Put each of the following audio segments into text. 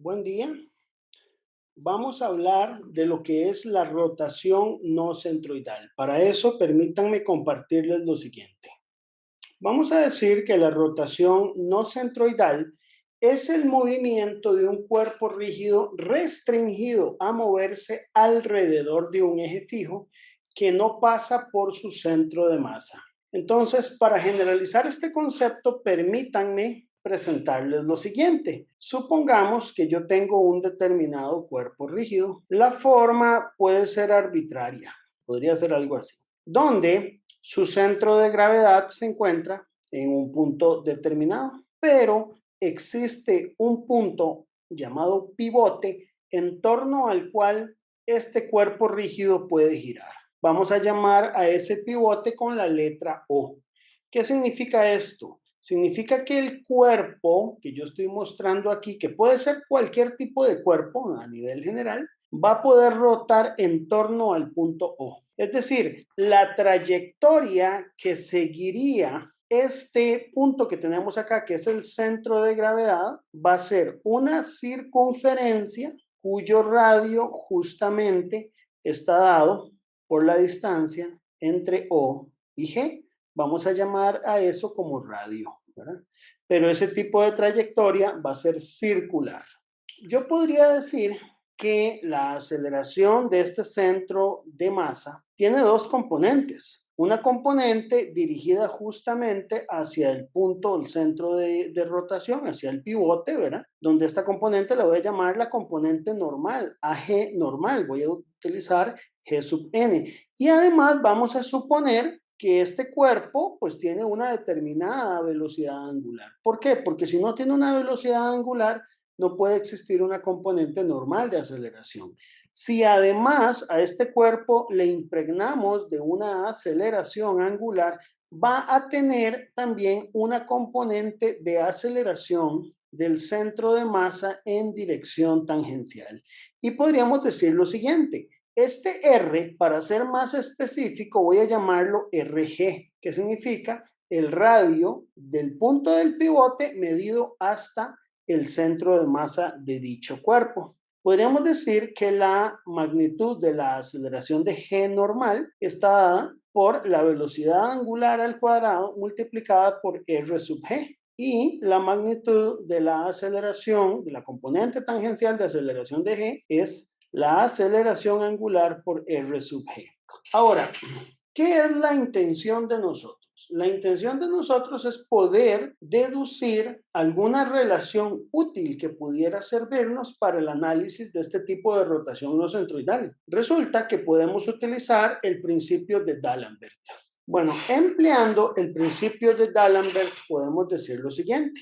Buen día. Vamos a hablar de lo que es la rotación no centroidal. Para eso, permítanme compartirles lo siguiente. Vamos a decir que la rotación no centroidal es el movimiento de un cuerpo rígido restringido a moverse alrededor de un eje fijo que no pasa por su centro de masa. Entonces, para generalizar este concepto, permítanme presentarles lo siguiente. Supongamos que yo tengo un determinado cuerpo rígido. La forma puede ser arbitraria, podría ser algo así, donde su centro de gravedad se encuentra en un punto determinado, pero existe un punto llamado pivote en torno al cual este cuerpo rígido puede girar. Vamos a llamar a ese pivote con la letra O. ¿Qué significa esto? Significa que el cuerpo que yo estoy mostrando aquí, que puede ser cualquier tipo de cuerpo a nivel general, va a poder rotar en torno al punto O. Es decir, la trayectoria que seguiría este punto que tenemos acá, que es el centro de gravedad, va a ser una circunferencia cuyo radio justamente está dado por la distancia entre O y G. Vamos a llamar a eso como radio, ¿verdad? Pero ese tipo de trayectoria va a ser circular. Yo podría decir que la aceleración de este centro de masa tiene dos componentes. Una componente dirigida justamente hacia el punto, el centro de rotación, hacia el pivote, ¿verdad? Donde esta componente la voy a llamar la componente normal, AG normal. Voy a utilizar G sub n. Y además vamos a suponer que este cuerpo pues tiene una determinada velocidad angular. ¿Por qué? Porque si no tiene una velocidad angular, no puede existir una componente normal de aceleración. Si además a este cuerpo le impregnamos de una aceleración angular, va a tener también una componente de aceleración del centro de masa en dirección tangencial. Y podríamos decir lo siguiente: este R, para ser más específico, voy a llamarlo RG, que significa el radio del punto del pivote medido hasta el centro de masa de dicho cuerpo. Podríamos decir que la magnitud de la aceleración de G normal está dada por la velocidad angular al cuadrado multiplicada por R sub G. Y la magnitud de la aceleración, de la componente tangencial de aceleración de G, es la aceleración angular por R sub G. Ahora, ¿qué es la intención de nosotros? La intención de nosotros es poder deducir alguna relación útil que pudiera servirnos para el análisis de este tipo de rotación no centroidal. Resulta que podemos utilizar el principio de D'Alembert. Bueno, empleando el principio de D'Alembert podemos decir lo siguiente.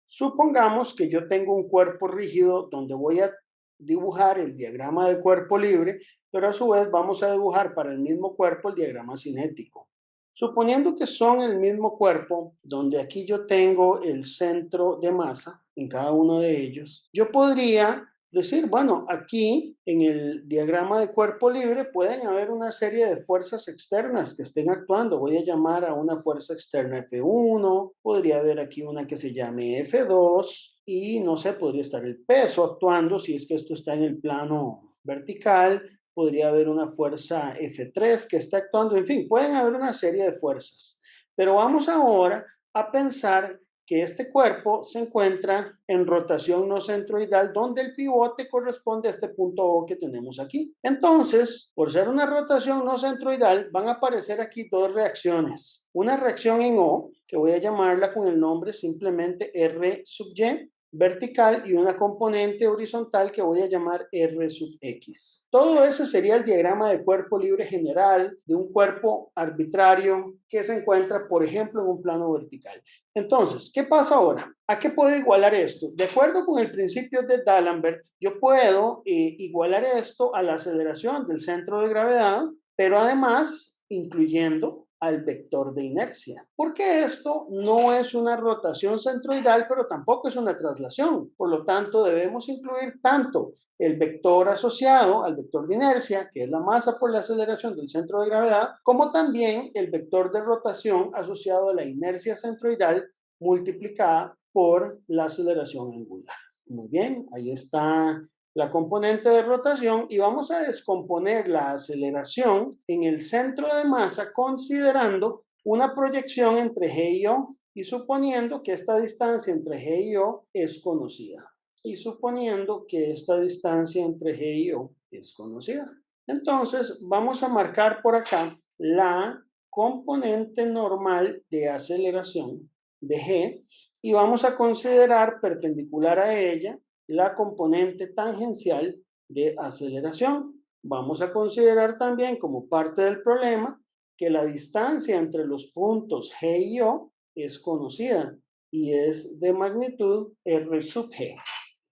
Supongamos que yo tengo un cuerpo rígido donde voy a dibujar el diagrama de cuerpo libre, pero a su vez vamos a dibujar para el mismo cuerpo el diagrama cinético. Suponiendo que son el mismo cuerpo, donde aquí yo tengo el centro de masa en cada uno de ellos, yo podría decir, bueno, aquí en el diagrama de cuerpo libre pueden haber una serie de fuerzas externas que estén actuando. Voy a llamar a una fuerza externa F1, podría haber aquí una que se llame F2 y no sé, podría estar el peso actuando si es que esto está en el plano vertical. Podría haber una fuerza F3 que está actuando, en fin, pueden haber una serie de fuerzas. Pero vamos ahora a pensar que este cuerpo se encuentra en rotación no centroidal, donde el pivote corresponde a este punto O que tenemos aquí. Entonces, por ser una rotación no centroidal, van a aparecer aquí dos reacciones. Una reacción en O, que voy a llamarla con el nombre simplemente R sub Y, vertical, y una componente horizontal que voy a llamar R sub X. Todo ese sería el diagrama de cuerpo libre general de un cuerpo arbitrario que se encuentra, por ejemplo, en un plano vertical. Entonces, ¿qué pasa ahora? ¿A qué puedo igualar esto? De acuerdo con el principio de D'Alembert, yo puedo igualar esto a la aceleración del centro de gravedad, pero además incluyendo al vector de inercia. Porque esto no es una rotación centroidal, pero tampoco es una traslación. Por lo tanto, debemos incluir tanto el vector asociado al vector de inercia, que es la masa por la aceleración del centro de gravedad, como también el vector de rotación asociado a la inercia centroidal multiplicada por la aceleración angular. Muy bien, ahí está la componente de rotación y vamos a descomponer la aceleración en el centro de masa considerando una proyección entre G y O y suponiendo que esta distancia entre G y O es conocida. Y suponiendo que esta distancia entre G y O es conocida. Entonces vamos a marcar por acá la componente normal de aceleración de G y vamos a considerar perpendicular a ella la componente tangencial de aceleración. Vamos a considerar también como parte del problema que la distancia entre los puntos G y O es conocida y es de magnitud R sub G.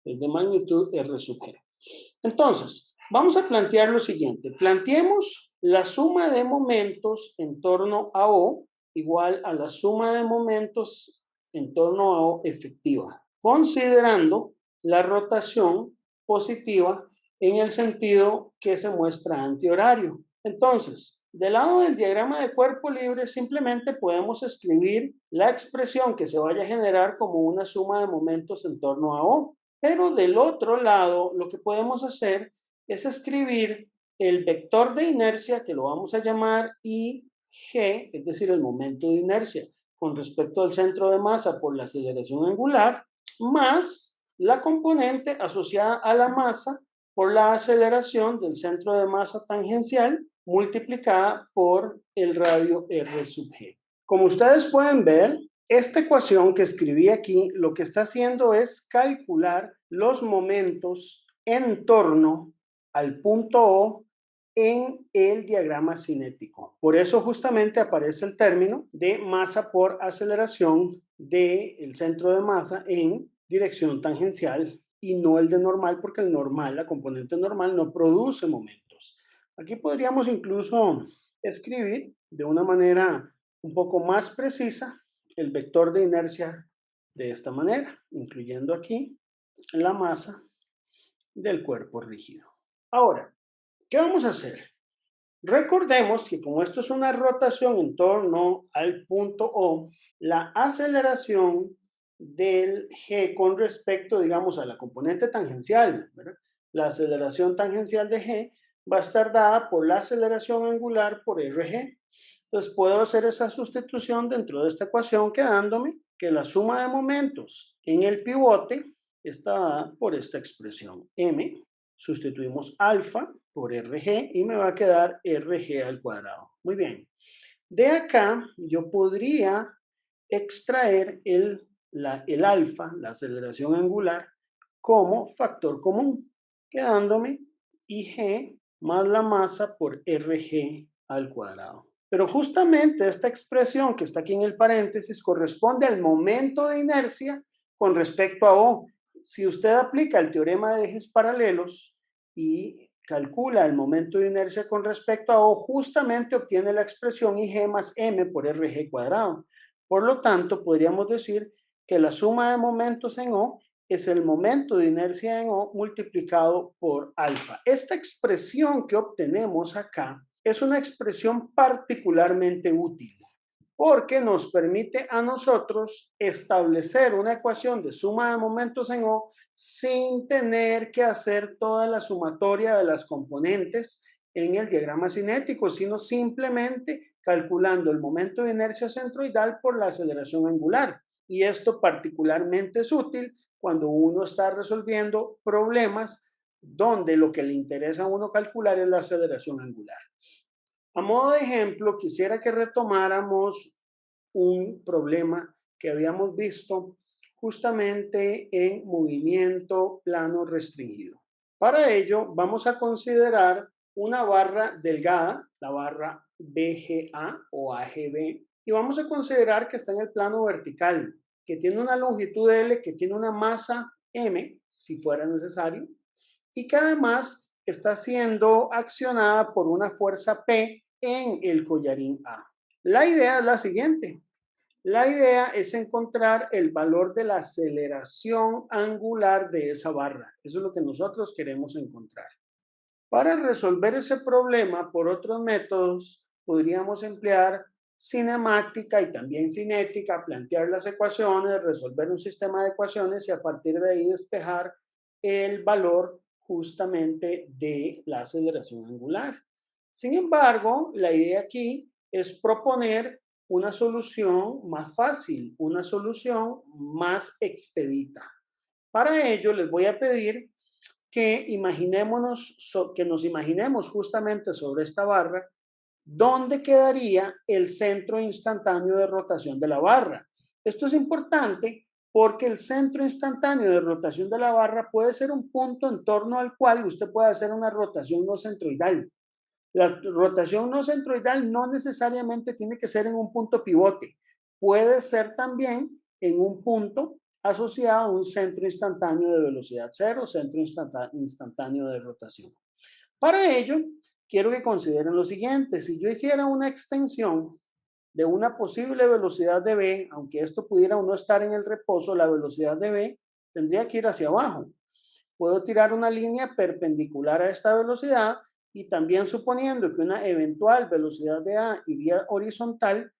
Es de magnitud R sub G. Entonces, vamos a plantear lo siguiente. Planteemos la suma de momentos en torno a O igual a la suma de momentos en torno a O efectiva, considerando la rotación positiva en el sentido que se muestra antihorario. Entonces, del lado del diagrama de cuerpo libre, simplemente podemos escribir la expresión que se vaya a generar como una suma de momentos en torno a O. Pero del otro lado, lo que podemos hacer es escribir el vector de inercia, que lo vamos a llamar IG, es decir, el momento de inercia con respecto al centro de masa por la aceleración angular, más la componente asociada a la masa por la aceleración del centro de masa tangencial multiplicada por el radio R sub G. Como ustedes pueden ver, esta ecuación que escribí aquí lo que está haciendo es calcular los momentos en torno al punto O en el diagrama cinético. Por eso justamente aparece el término de masa por aceleración del centro de masa en dirección tangencial y no el de normal, porque el normal, la componente normal, no produce momentos. Aquí podríamos incluso escribir de una manera un poco más precisa el vector de inercia de esta manera, incluyendo aquí la masa del cuerpo rígido. Ahora, ¿qué vamos a hacer? Recordemos que como esto es una rotación en torno al punto O, la aceleración del G con respecto, digamos, a la componente tangencial, ¿verdad? La aceleración tangencial de G va a estar dada por la aceleración angular por RG. Entonces puedo hacer esa sustitución dentro de esta ecuación quedándome que la suma de momentos en el pivote está dada por esta expresión M. Sustituimos alfa por RG y me va a quedar RG al cuadrado. Muy bien. De acá yo podría extraer el alfa, la aceleración angular, como factor común, quedándome IG más la masa por RG al cuadrado. Pero justamente esta expresión que está aquí en el paréntesis corresponde al momento de inercia con respecto a O. Si usted aplica el teorema de ejes paralelos y calcula el momento de inercia con respecto a O, justamente obtiene la expresión IG más M por RG cuadrado. Por lo tanto, podríamos decir que la suma de momentos en O es el momento de inercia en O multiplicado por alfa. Esta expresión que obtenemos acá es una expresión particularmente útil porque nos permite a nosotros establecer una ecuación de suma de momentos en O sin tener que hacer toda la sumatoria de las componentes en el diagrama cinético, sino simplemente calculando el momento de inercia centroidal por la aceleración angular. Y esto particularmente es útil cuando uno está resolviendo problemas donde lo que le interesa a uno calcular es la aceleración angular. A modo de ejemplo, quisiera que retomáramos un problema que habíamos visto justamente en movimiento plano restringido. Para ello, vamos a considerar una barra delgada, la barra BGA o AGB, y vamos a considerar que está en el plano vertical, que tiene una longitud L, que tiene una masa M, si fuera necesario, y que además está siendo accionada por una fuerza P en el collarín A. La idea es la siguiente. La idea es encontrar el valor de la aceleración angular de esa barra. Eso es lo que nosotros queremos encontrar. Para resolver ese problema por otros métodos, podríamos emplear cinemática y también cinética, plantear las ecuaciones, resolver un sistema de ecuaciones y a partir de ahí despejar el valor justamente de la aceleración angular. Sin embargo, la idea aquí es proponer una solución más fácil, una solución más expedita. Para ello, les voy a pedir que nos imaginemos justamente sobre esta barra dónde quedaría el centro instantáneo de rotación de la barra. Esto es importante porque el centro instantáneo de rotación de la barra puede ser un punto en torno al cual usted puede hacer una rotación no centroidal. La rotación no centroidal no necesariamente tiene que ser en un punto pivote, puede ser también en un punto asociado a un centro instantáneo de velocidad cero, centro instantáneo de rotación. Para ello, quiero que consideren lo siguiente: si yo hiciera una extensión de una posible velocidad de v, aunque esto pudiera o no estar en el reposo, la velocidad de v tendría que ir hacia abajo. Puedo tirar una línea perpendicular a esta velocidad y también suponiendo que una eventual velocidad de a iría horizontal,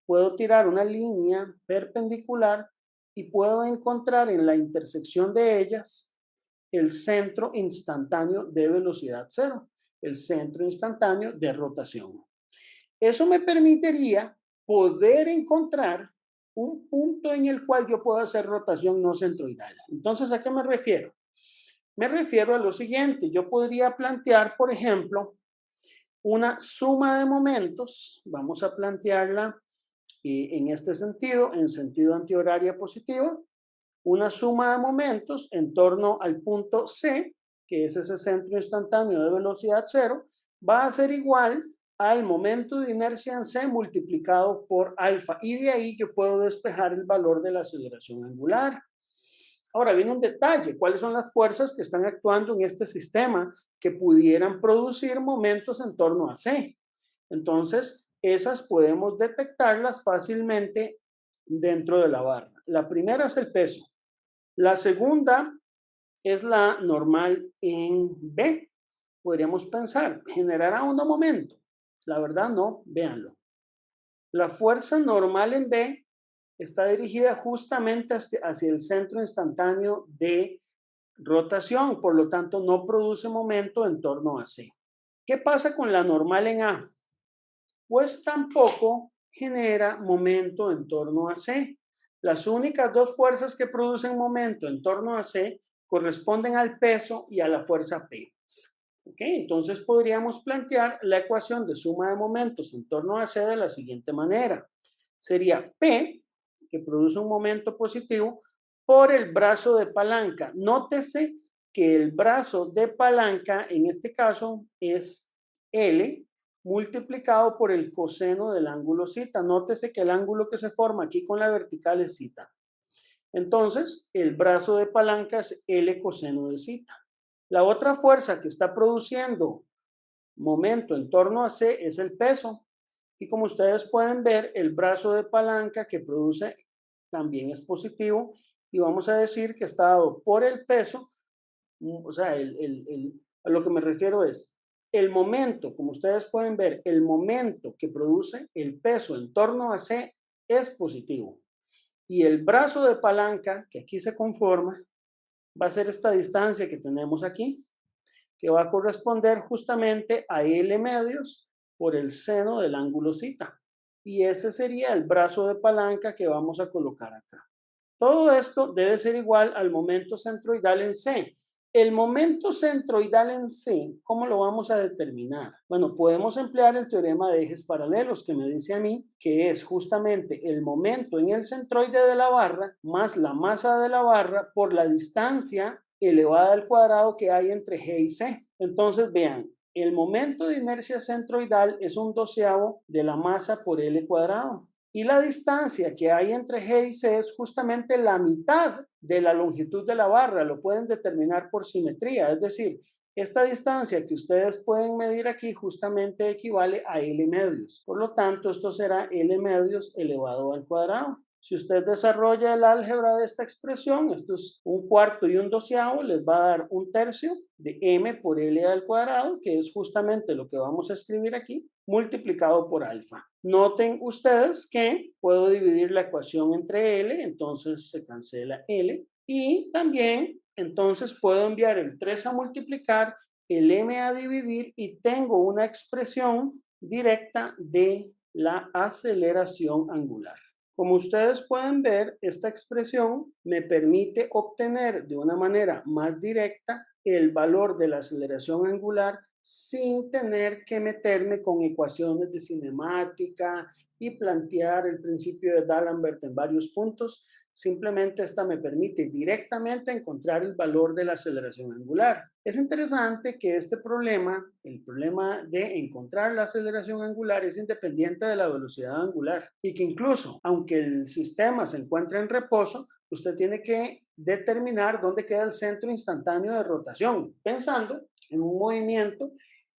puedo tirar una línea perpendicular y puedo encontrar en la intersección de ellas el centro instantáneo de velocidad cero, el centro instantáneo de rotación. Eso me permitiría poder encontrar un punto en el cual yo puedo hacer rotación no centroidal. Entonces, ¿a qué me refiero? Me refiero a lo siguiente: yo podría plantear, por ejemplo, una suma de momentos, vamos a plantearla en este sentido, en sentido antihoraria positiva, una suma de momentos en torno al punto C, que es ese centro instantáneo de velocidad cero, va a ser igual al momento de inercia en C multiplicado por alfa, y de ahí yo puedo despejar el valor de la aceleración angular. Ahora viene un detalle: ¿cuáles son las fuerzas que están actuando en este sistema que pudieran producir momentos en torno a C? Entonces, esas podemos detectarlas fácilmente dentro de la barra. La primera es el peso. La segunda es la normal en B. Podríamos pensar, ¿generará un momento? La verdad no, véanlo. La fuerza normal en B está dirigida justamente hacia el centro instantáneo de rotación, por lo tanto no produce momento en torno a C. ¿Qué pasa con la normal en A? Pues tampoco genera momento en torno a C. Las únicas dos fuerzas que producen momento en torno a C corresponden al peso y a la fuerza P. Entonces podríamos plantear la ecuación de suma de momentos en torno a C de la siguiente manera: sería P, que produce un momento positivo, por el brazo de palanca. Nótese que el brazo de palanca en este caso es L multiplicado por el coseno del ángulo zeta. Nótese que el ángulo que se forma aquí con la vertical es zeta. Entonces, el brazo de palanca es L coseno de zeta. La otra fuerza que está produciendo momento en torno a C es el peso. Y como ustedes pueden ver, el brazo de palanca que produce también es positivo. Y vamos a decir que está dado por el peso. O sea, a lo que me refiero es el momento, como ustedes pueden ver, el momento que produce el peso en torno a C es positivo. Y el brazo de palanca que aquí se conforma va a ser esta distancia que tenemos aquí, que va a corresponder justamente a L medios por el seno del ángulo zeta. Y ese sería el brazo de palanca que vamos a colocar acá. Todo esto debe ser igual al momento centroidal en C. El momento centroidal en C, ¿cómo lo vamos a determinar? Bueno, podemos emplear el teorema de ejes paralelos que me dice a mí que es justamente el momento en el centroide de la barra más la masa de la barra por la distancia elevada al cuadrado que hay entre G y C. Entonces, vean, el momento de inercia centroidal es un doceavo de la masa por L cuadrado. Y la distancia que hay entre G y C es justamente la mitad de la longitud de la barra. Lo pueden determinar por simetría. Es decir, esta distancia que ustedes pueden medir aquí justamente equivale a L medios. Por lo tanto, esto será L medios elevado al cuadrado. Si usted desarrolla el álgebra de esta expresión, esto es un cuarto y un doceavo, les va a dar un tercio de m por L al cuadrado, que es justamente lo que vamos a escribir aquí, multiplicado por alfa. Noten ustedes que puedo dividir la ecuación entre L, entonces se cancela L, y también entonces puedo enviar el 3 a multiplicar, el m a dividir y tengo una expresión directa de la aceleración angular. Como ustedes pueden ver, esta expresión me permite obtener de una manera más directa el valor de la aceleración angular sin tener que meterme con ecuaciones de cinemática y plantear el principio de D'Alembert en varios puntos. Simplemente esta me permite directamente encontrar el valor de la aceleración angular. Es interesante que este problema, el problema de encontrar la aceleración angular, es independiente de la velocidad angular y que incluso, aunque el sistema se encuentre en reposo, usted tiene que determinar dónde queda el centro instantáneo de rotación, pensando en un movimiento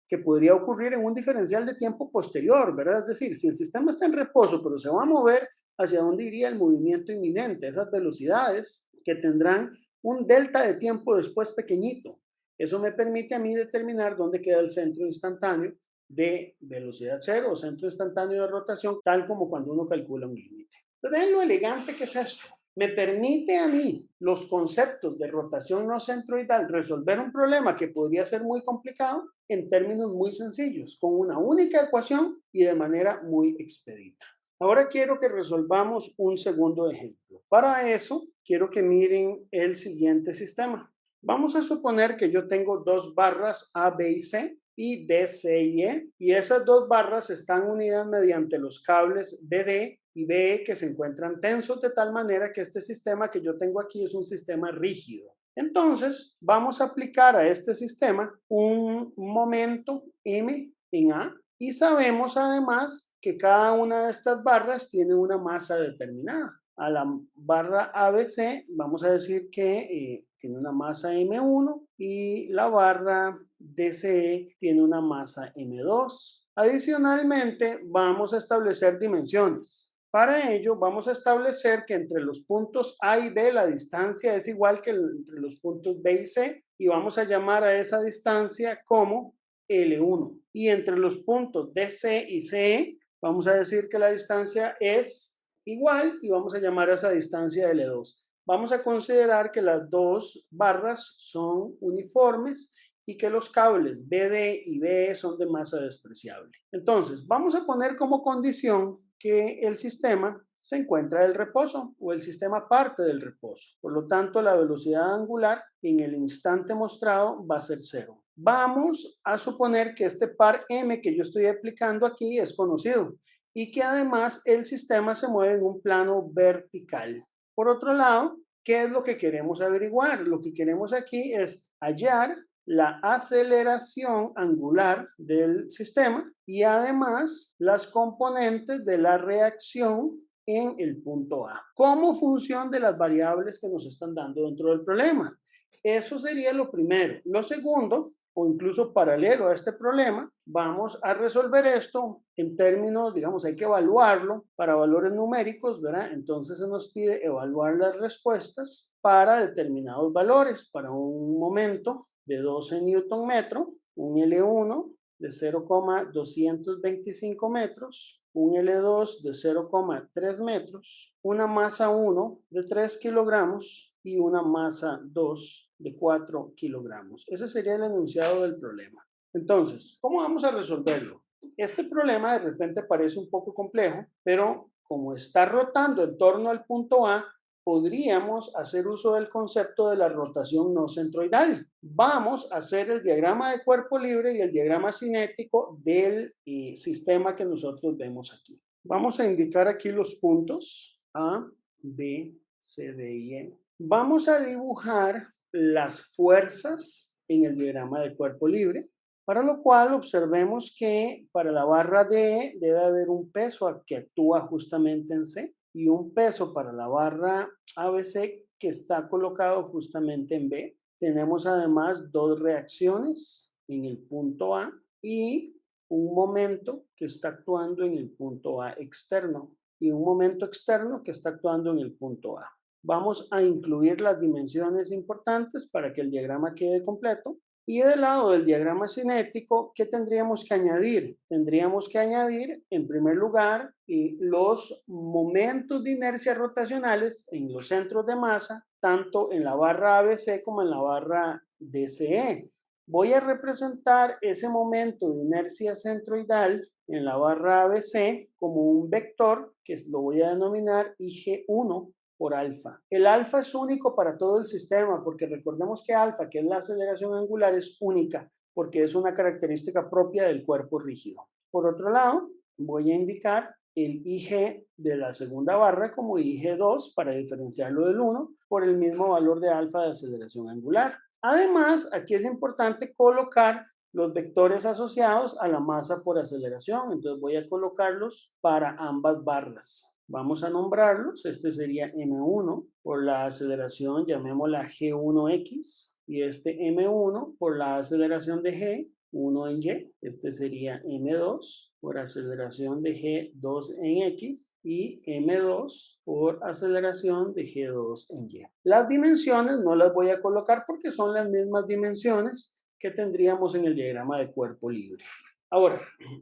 que podría ocurrir en un diferencial de tiempo posterior, ¿verdad? Es decir, si el sistema está en reposo, pero se va a mover, ¿hacia dónde iría el movimiento inminente? Esas velocidades que tendrán un delta de tiempo después pequeñito. Eso me permite a mí determinar dónde queda el centro instantáneo de velocidad cero o centro instantáneo de rotación, tal como cuando uno calcula un límite. Entonces, ven lo elegante que es esto. Me permite a mí los conceptos de rotación no centroidal resolver un problema que podría ser muy complicado en términos muy sencillos, con una única ecuación y de manera muy expedita. Ahora quiero que resolvamos un segundo ejemplo. Para eso, quiero que miren el siguiente sistema. Vamos a suponer que yo tengo dos barras A, B y C y D, C y E, y esas dos barras están unidas mediante los cables BD y BE que se encuentran tensos de tal manera que este sistema que yo tengo aquí es un sistema rígido. Entonces, vamos a aplicar a este sistema un momento M en A y sabemos además que cada una de estas barras tiene una masa determinada. A la barra ABC vamos a decir que tiene una masa M1 y la barra DCE tiene una masa M2. Adicionalmente, vamos a establecer dimensiones. Para ello, vamos a establecer que entre los puntos A y B la distancia es igual que entre los puntos B y C y vamos a llamar a esa distancia como L1. Y entre los puntos DC y CE vamos a decir que la distancia es igual y vamos a llamar a esa distancia L2. Vamos a considerar que las dos barras son uniformes y que los cables BD y BE son de masa despreciable. Entonces, vamos a poner como condición que el sistema se encuentra en reposo o el sistema parte del reposo. Por lo tanto, la velocidad angular en el instante mostrado va a ser cero. Vamos a suponer que este par M que yo estoy aplicando aquí es conocido y que además el sistema se mueve en un plano vertical. Por otro lado, ¿qué es lo que queremos averiguar? Lo que queremos aquí es hallar la aceleración angular del sistema y además las componentes de la reacción en el punto A, como función de las variables que nos están dando dentro del problema. Eso sería lo primero. Lo segundo, o incluso paralelo a este problema, vamos a resolver esto en términos, digamos, hay que evaluarlo para valores numéricos, ¿verdad? Entonces se nos pide evaluar las respuestas para determinados valores, para un momento de 12 newton metro, un L1 de 0,225 metros, un L2 de 0,3 metros, una masa 1 de 3 kilogramos y una masa 2 de 4 kilogramos. Ese sería el enunciado del problema. Entonces, ¿cómo vamos a resolverlo? Este problema de repente parece un poco complejo, pero como está rotando en torno al punto A, podríamos hacer uso del concepto de la rotación no centroidal. Vamos a hacer el diagrama de cuerpo libre y el diagrama cinético del sistema que nosotros vemos aquí. Vamos a indicar aquí los puntos A, B, C, D y E. Vamos a dibujar las fuerzas en el diagrama de cuerpo libre, para lo cual observemos que para la barra D debe haber un peso que actúa justamente en C y un peso para la barra ABC que está colocado justamente en B. Tenemos además dos reacciones en el punto A y un momento que está actuando en el punto A externo. y un momento externo que está actuando en el punto A. Vamos a incluir las dimensiones importantes para que el diagrama quede completo. Y del lado del diagrama cinético, ¿qué tendríamos que añadir? Tendríamos que añadir, en primer lugar, los momentos de inercia rotacionales en los centros de masa, tanto en la barra ABC como en la barra DCE. Voy a representar ese momento de inercia centroidal en la barra ABC como un vector que lo voy a denominar IG1 por alfa. El alfa es único para todo el sistema porque recordemos que alfa, que es la aceleración angular, es única porque es una característica propia del cuerpo rígido. Por otro lado, voy a indicar el IG de la segunda barra como IG2 para diferenciarlo del 1 por el mismo valor de alfa de aceleración angular. Además, aquí es importante colocar los vectores asociados a la masa por aceleración. Entonces voy a colocarlos para ambas barras. Vamos a nombrarlos. Este sería M1 por la aceleración, llamémosla G1X, y este M1 por la aceleración de G, 1 en Y. Este sería M2 por aceleración de G2 en X y M2 por aceleración de G2 en Y. Las dimensiones no las voy a colocar porque son las mismas dimensiones que tendríamos en el diagrama de cuerpo libre. Ahora,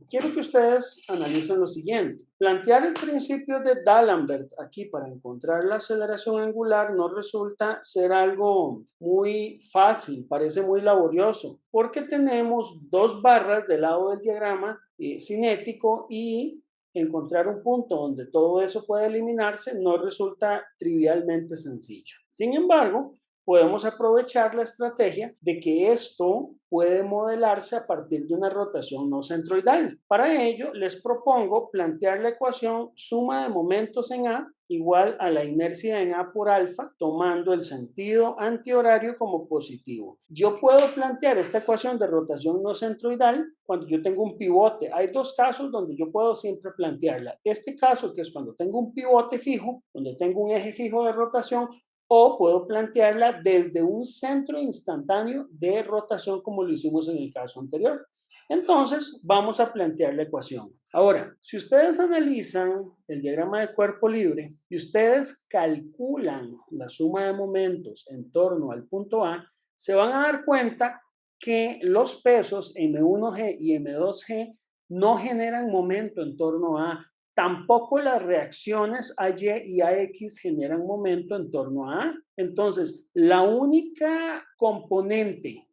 quiero que ustedes analicen lo siguiente. Plantear el principio de D'Alembert aquí para encontrar la aceleración angular no resulta ser algo muy fácil, parece muy laborioso, porque tenemos dos barras del lado del diagrama cinético y encontrar un punto donde todo eso puede eliminarse no resulta trivialmente sencillo. Sin embargo, podemos aprovechar la estrategia de que esto puede modelarse a partir de una rotación no centroidal. Para ello, les propongo plantear la ecuación suma de momentos en A igual a la inercia en A por alfa, tomando el sentido antihorario como positivo. Yo puedo plantear esta ecuación de rotación no centroidal cuando yo tengo un pivote. Hay dos casos donde yo puedo siempre plantearla. Este caso, que es cuando tengo un pivote fijo, donde tengo un eje fijo de rotación, o puedo plantearla desde un centro instantáneo de rotación como lo hicimos en el caso anterior. Entonces, vamos a plantear la ecuación. Ahora, si ustedes analizan el diagrama de cuerpo libre y ustedes calculan la suma de momentos en torno al punto A, se van a dar cuenta que los pesos M1G y M2G no generan momento en torno a. Tampoco las reacciones AY y AX generan momento en torno a A. Entonces, la única componente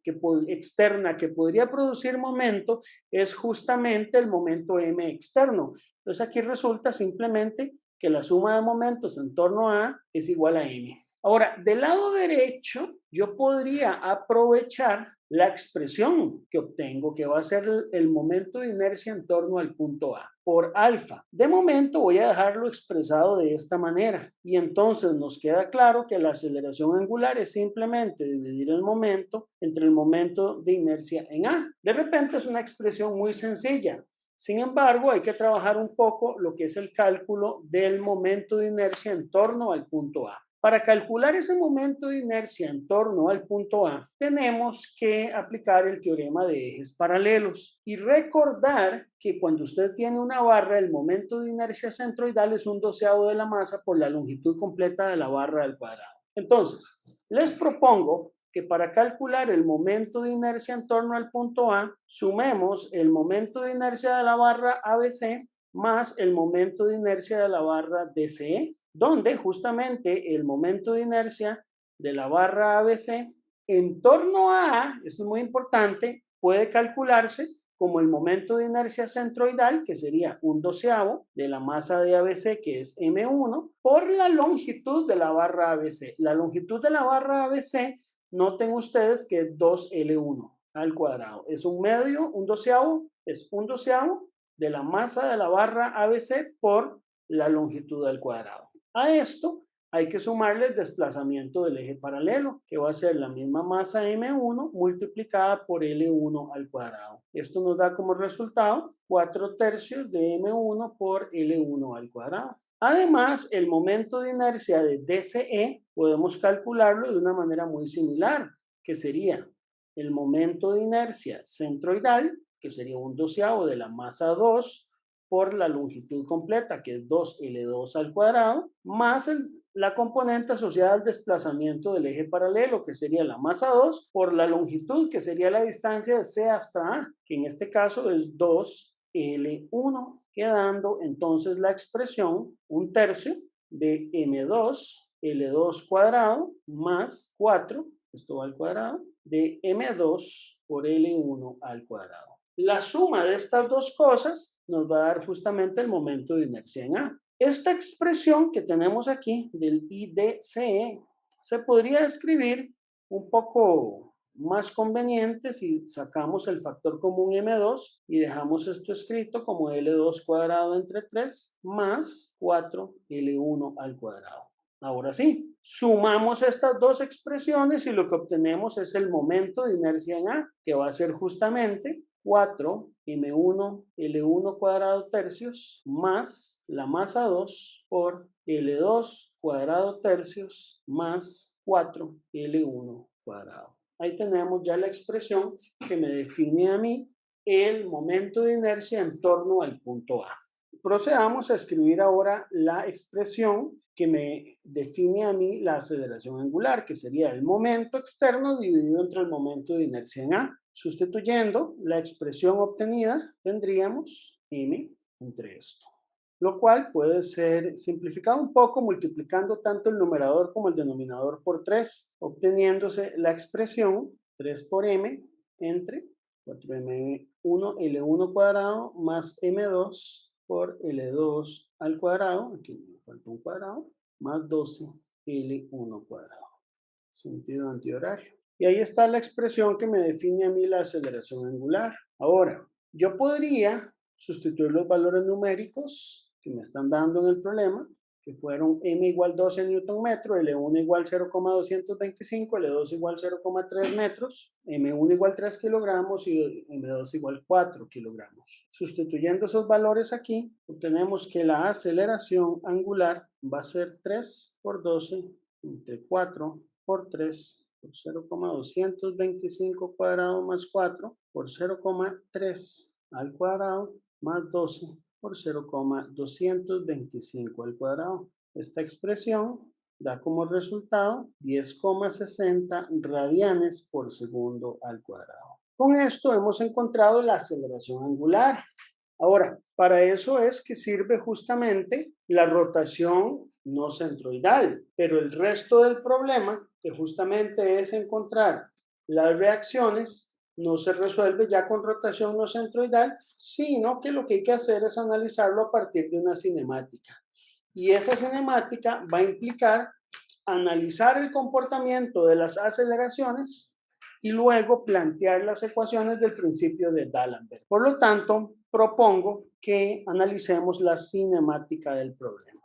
externa que podría producir momento es justamente el momento M externo. Entonces, aquí resulta simplemente que la suma de momentos en torno a A es igual a M. Ahora, del lado derecho, yo podría aprovechar la expresión que obtengo, que va a ser el momento de inercia en torno al punto A, por alfa. De momento voy a dejarlo expresado de esta manera. Y entonces nos queda claro que la aceleración angular es simplemente dividir el momento entre el momento de inercia en A. De repente es una expresión muy sencilla. Sin embargo, hay que trabajar un poco lo que es el cálculo del momento de inercia en torno al punto A. Para calcular ese momento de inercia en torno al punto A, tenemos que aplicar el teorema de ejes paralelos y recordar que cuando usted tiene una barra, el momento de inercia centroidal es un doceavo de la masa por la longitud completa de la barra al cuadrado. Entonces, les propongo que para calcular el momento de inercia en torno al punto A, sumemos el momento de inercia de la barra ABC más el momento de inercia de la barra DCE, donde justamente el momento de inercia de la barra ABC en torno a, esto es muy importante, puede calcularse como el momento de inercia centroidal, que sería un doceavo de la masa de ABC, que es M1, por la longitud de la barra ABC. La longitud de la barra ABC, noten ustedes que es 2L1 al cuadrado. Es un medio, un doceavo, es un doceavo de la masa de la barra ABC por la longitud al cuadrado. A esto hay que sumarle el desplazamiento del eje paralelo, que va a ser la misma masa M1 multiplicada por L1 al cuadrado. Esto nos da como resultado 4/3 de M1 por L1 al cuadrado. Además, el momento de inercia de DCE podemos calcularlo de una manera muy similar, que sería el momento de inercia centroidal, que sería un doceavo de la masa 2 por la longitud completa, que es 2L2 al cuadrado, más la componente asociada al desplazamiento del eje paralelo, que sería la masa 2, por la longitud, que sería la distancia de C hasta A, que en este caso es 2L1, quedando entonces la expresión 1/3 de M2 L2 cuadrado más 4, esto va al cuadrado, de M2 por L1 al cuadrado. La suma de estas dos cosas nos va a dar justamente el momento de inercia en A. Esta expresión que tenemos aquí del IDCE se podría escribir un poco más conveniente si sacamos el factor común M2 y dejamos esto escrito como L2 cuadrado entre 3 más 4L1 al cuadrado. Ahora sí, sumamos estas dos expresiones y lo que obtenemos es el momento de inercia en A, que va a ser justamente 4M1 L1 cuadrado tercios más la masa 2 por L2 cuadrado tercios más 4L1 cuadrado. Ahí tenemos ya la expresión que me define a mí el momento de inercia en torno al punto A. Procedamos a escribir ahora la expresión que me define a mí la aceleración angular, que sería el momento externo dividido entre el momento de inercia en A. Sustituyendo la expresión obtenida, tendríamos m entre esto, lo cual puede ser simplificado un poco multiplicando tanto el numerador como el denominador por 3, obteniéndose la expresión 3 por m entre 4m1 L1 cuadrado más m2 por L2 al cuadrado, aquí me falta un cuadrado, más 12 L1 cuadrado, sentido antihorario. Y ahí está la expresión que me define a mí la aceleración angular. Ahora, yo podría sustituir los valores numéricos que me están dando en el problema, que fueron m igual 12 newton metro, L1 igual 0,225, L2 igual 0,3 metros, M1 igual 3 kilogramos y M2 igual 4 kilogramos. Sustituyendo esos valores aquí, obtenemos que la aceleración angular va a ser 3 por 12 entre 4 por 3 por 0,225 cuadrado más 4 por 0,3 al cuadrado más 12 por 0,225 al cuadrado. Esta expresión da como resultado 10,60 radianes por segundo al cuadrado. Con esto hemos encontrado la aceleración angular. Ahora, para eso es que sirve justamente la rotación no centroidal, pero el resto del problema, que justamente es encontrar las reacciones, no se resuelve ya con rotación no centroidal, sino que lo que hay que hacer es analizarlo a partir de una cinemática. Y esa cinemática va a implicar analizar el comportamiento de las aceleraciones y luego plantear las ecuaciones del principio de D'Alembert. Por lo tanto, propongo que analicemos la cinemática del problema.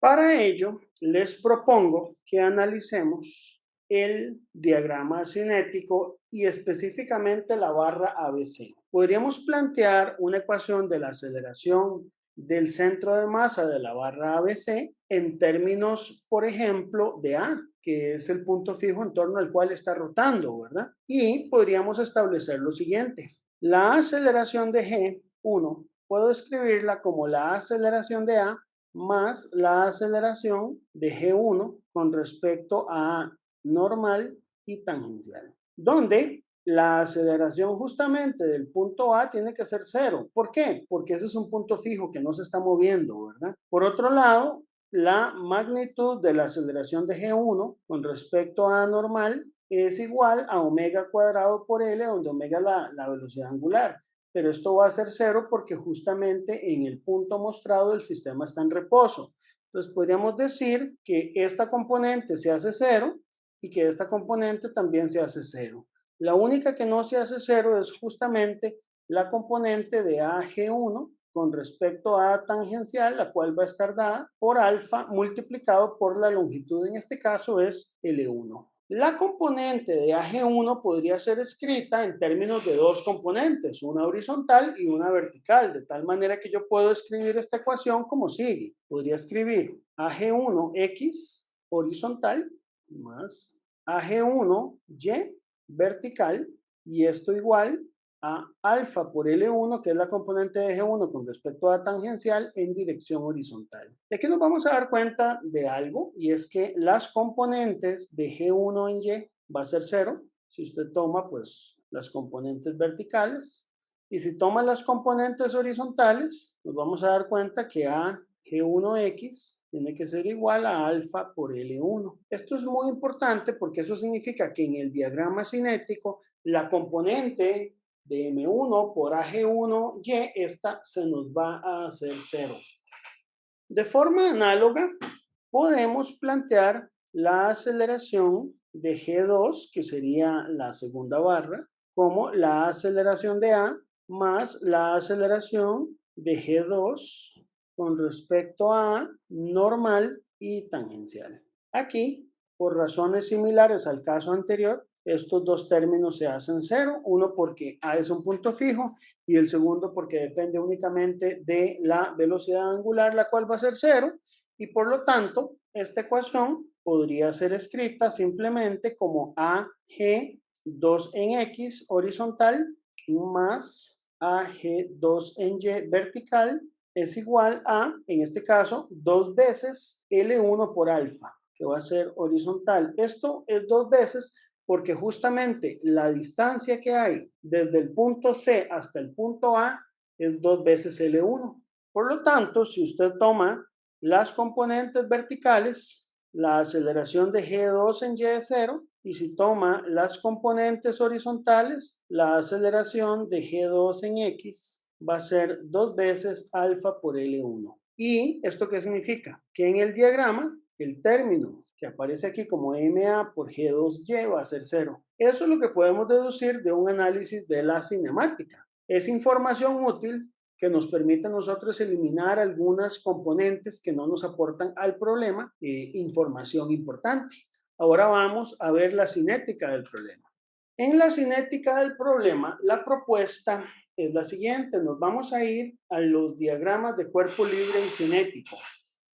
Para ello, les propongo que analicemos el diagrama cinético y específicamente la barra ABC. Podríamos plantear una ecuación de la aceleración del centro de masa de la barra ABC en términos, por ejemplo, de A, que es el punto fijo en torno al cual está rotando, ¿verdad? Y podríamos establecer lo siguiente. La aceleración de G1 puedo escribirla como la aceleración de A más la aceleración de G1 con respecto a normal y tangencial, donde la aceleración justamente del punto A tiene que ser 0. ¿Por qué? Porque ese es un punto fijo que no se está moviendo, ¿verdad? Por otro lado, la magnitud de la aceleración de G1 con respecto a normal es igual a omega cuadrado por L, donde omega es la velocidad angular. Pero esto va a ser 0 porque justamente en el punto mostrado el sistema está en reposo. Entonces podríamos decir que esta componente se hace 0 y que esta componente también se hace 0. La única que no se hace 0 es justamente la componente de AG1 con respecto a tangencial, la cual va a estar dada por alfa multiplicado por la longitud, en este caso es L1. La componente de AG1 podría ser escrita en términos de dos componentes, una horizontal y una vertical, de tal manera que yo puedo escribir esta ecuación como sigue. Podría escribir AG1X horizontal más AG1Y vertical, y esto igual a alfa por L1, que es la componente de G1 con respecto a tangencial en dirección horizontal. Y aquí nos vamos a dar cuenta de algo, y es que las componentes de G1 en Y va a ser 0. Si usted toma, pues, las componentes verticales, y si toma las componentes horizontales, nos vamos a dar cuenta que a G1X tiene que ser igual a alfa por L1. Esto es muy importante porque eso significa que en el diagrama cinético la componente de M1 por AG1Y, esta se nos va a hacer 0. De forma análoga, podemos plantear la aceleración de G2, que sería la segunda barra, como la aceleración de A más la aceleración de G2 con respecto a normal y tangencial. Aquí, por razones similares al caso anterior, estos dos términos se hacen 0, uno porque A es un punto fijo y el segundo porque depende únicamente de la velocidad angular, la cual va a ser 0, y por lo tanto, esta ecuación podría ser escrita simplemente como AG2 en X horizontal más AG2 en Y vertical es igual a, en este caso, 2 veces L1 por alfa, que va a ser horizontal. Esto es 2 veces porque justamente la distancia que hay desde el punto C hasta el punto A es 2 veces L1. Por lo tanto, si usted toma las componentes verticales, la aceleración de G2 en Y es 0, y si toma las componentes horizontales, la aceleración de G2 en X va a ser 2 veces alfa por L1. ¿Y esto qué significa? Que en el diagrama, el término que aparece aquí como MA por G2Y va a ser 0. Eso es lo que podemos deducir de un análisis de la cinemática. Es información útil que nos permite a nosotros eliminar algunas componentes que no nos aportan al problema, información importante. Ahora vamos a ver la cinética del problema. En la cinética del problema, la propuesta es la siguiente. Nos vamos a ir a los diagramas de cuerpo libre y cinético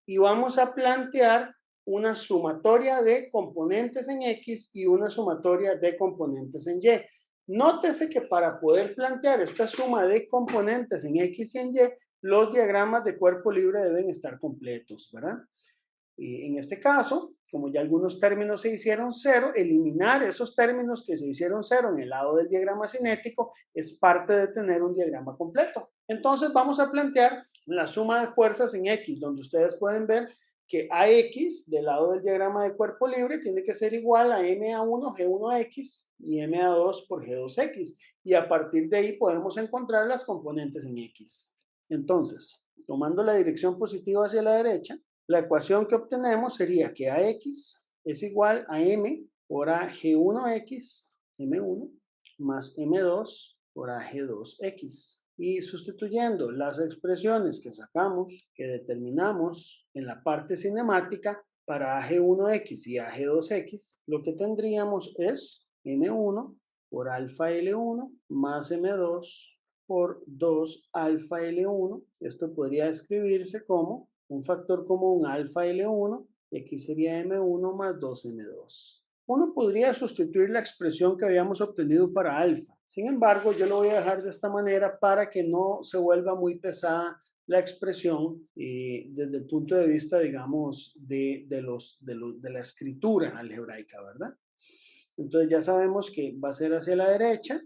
y vamos a plantear una sumatoria de componentes en X y una sumatoria de componentes en Y. Nótese que para poder plantear esta suma de componentes en X y en Y, los diagramas de cuerpo libre deben estar completos, ¿verdad? Y en este caso, como ya algunos términos se hicieron 0, eliminar esos términos que se hicieron 0 en el lado del diagrama cinético es parte de tener un diagrama completo. Entonces vamos a plantear la suma de fuerzas en X, donde ustedes pueden ver que AX del lado del diagrama de cuerpo libre tiene que ser igual a MA1 G1X y MA2 por G2X. Y a partir de ahí podemos encontrar las componentes en X. Entonces, tomando la dirección positiva hacia la derecha, la ecuación que obtenemos sería que AX es igual a M por AG1X, M1, más M2 por AG2X. Y sustituyendo las expresiones que sacamos, que determinamos en la parte cinemática para AG1X y AG2X, lo que tendríamos es M1 por alfa L1 más M2 por 2 alfa L1. Esto podría escribirse como un factor común alfa L1, y aquí sería M1 más 2M2. Uno podría sustituir la expresión que habíamos obtenido para alfa. Sin embargo, yo lo voy a dejar de esta manera para que no se vuelva muy pesada la expresión desde el punto de vista, digamos, de la escritura algebraica, ¿verdad? Entonces ya sabemos que va a ser hacia la derecha.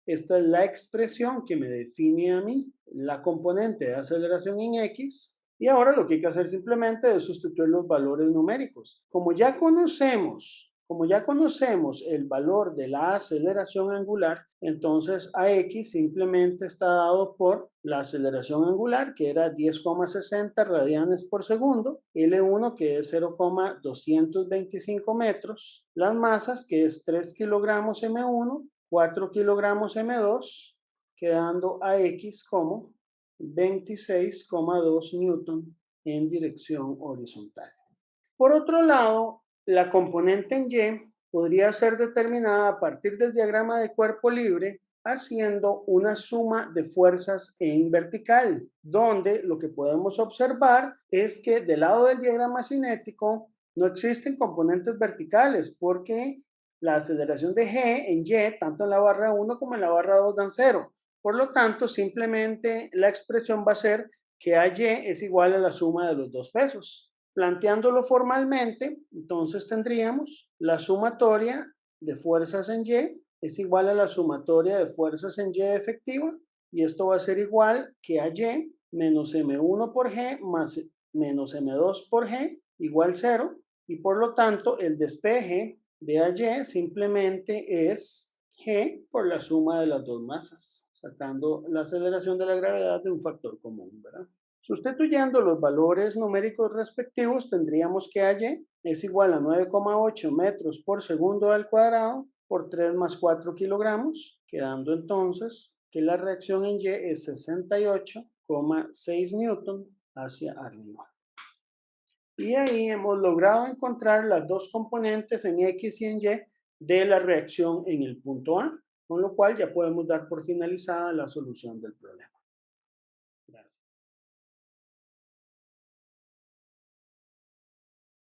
Esta es la expresión que me define a mí la componente de aceleración en X. Y ahora lo que hay que hacer simplemente es sustituir los valores numéricos. Como ya conocemos el valor de la aceleración angular, entonces AX simplemente está dado por la aceleración angular, que era 10,60 radianes por segundo, L1, que es 0,225 metros, las masas, que es 3 kilogramos M1, 4 kilogramos M2, quedando AX como 26,2 newton en dirección horizontal. Por otro lado, la componente en Y podría ser determinada a partir del diagrama de cuerpo libre haciendo una suma de fuerzas en vertical, donde lo que podemos observar es que del lado del diagrama cinético no existen componentes verticales porque la aceleración de G en Y, tanto en la barra 1 como en la barra 2 dan 0. Por lo tanto, simplemente la expresión va a ser que AY es igual a la suma de los dos pesos. Planteándolo formalmente, entonces tendríamos la sumatoria de fuerzas en Y es igual a la sumatoria de fuerzas en Y efectiva, y esto va a ser igual que AY menos M1 por G más menos M2 por G igual 0, y por lo tanto el despeje de AY simplemente es G por la suma de las dos masas, sacando la aceleración de la gravedad de un factor común, ¿verdad? Sustituyendo los valores numéricos respectivos, tendríamos que AY es igual a 9,8 metros por segundo al cuadrado por 3 más 4 kilogramos, quedando entonces que la reacción en Y es 68,6 newton hacia arriba. Y ahí hemos logrado encontrar las dos componentes en X y en Y de la reacción en el punto A, con lo cual ya podemos dar por finalizada la solución del problema.